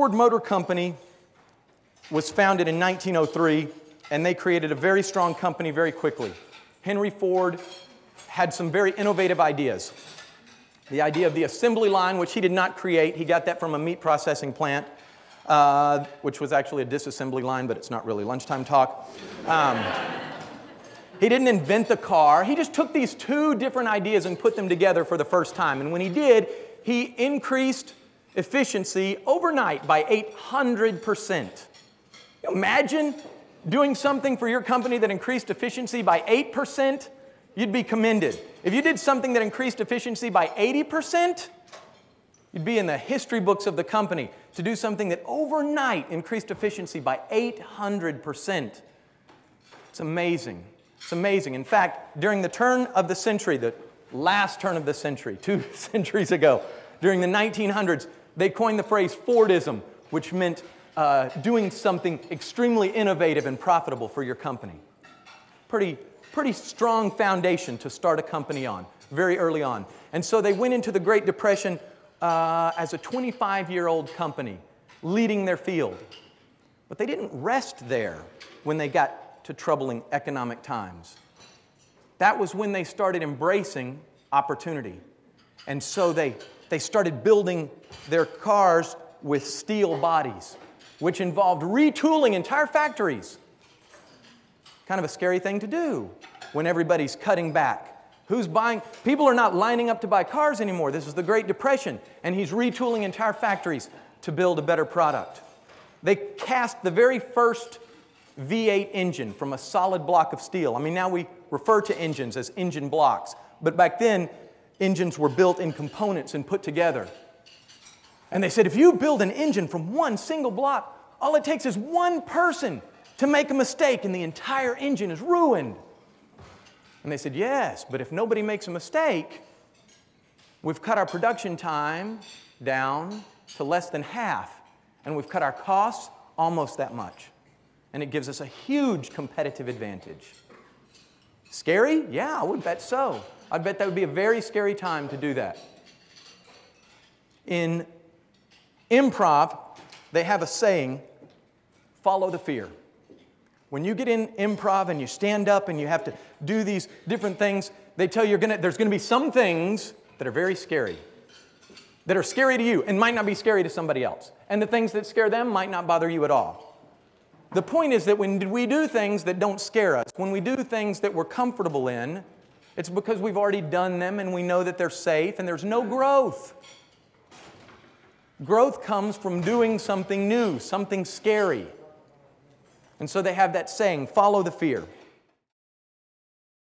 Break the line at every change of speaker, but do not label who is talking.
Ford Motor Company was founded in 1903, and they created a very strong company very quickly. Henry Ford had some very innovative ideas. The idea of the assembly line, which he did not create, he got that from a meat processing plant, which was actually a disassembly line, but it's not really lunchtime talk. He didn't invent the car. He just took these two different ideas and put them together for the first time. And when he did, he increased efficiency overnight by 800%. Imagine doing something for your company that increased efficiency by 8%, you'd be commended. If you did something that increased efficiency by 80%, you'd be in the history books of the company. To do something that overnight increased efficiency by 800%. It's amazing. It's amazing. In fact, during the turn of the century, the last turn of the century, 2 centuries ago, during the 1900s, they coined the phrase Fordism, which meant doing something extremely innovative and profitable for your company. Pretty strong foundation to start a company on, very early on. And so they went into the Great Depression as a 25-year-old company, leading their field. But they didn't rest there when they got to troubling economic times. That was when they started embracing opportunity. And so they started building their cars with steel bodies, which involved retooling entire factories. Kind of a scary thing to do when everybody's cutting back. Who's buying? People are not lining up to buy cars anymore. This is the Great Depression, and he's retooling entire factories to build a better product. They cast the very first V8 engine from a solid block of steel. I mean, now we refer to engines as engine blocks, but back then, engines were built in components and put together. And they said, if you build an engine from one single block, all it takes is one person to make a mistake and the entire engine is ruined. And they said, yes, but if nobody makes a mistake, we've cut our production time down to less than half, and we've cut our costs almost that much. And it gives us a huge competitive advantage. Scary? Yeah, I would bet so. I'd bet that would be a very scary time to do that. In improv, they have a saying, follow the fear. When you get in improv and you stand up and you have to do these different things, they tell you there's going to be some things that are very scary, that are scary to you and might not be scary to somebody else. And the things that scare them might not bother you at all. The point is that when we do things that don't scare us, when we do things that we're comfortable in, it's because we've already done them and we know that they're safe and there's no growth. Growth comes from doing something new, something scary. And so they have that saying, follow the fear.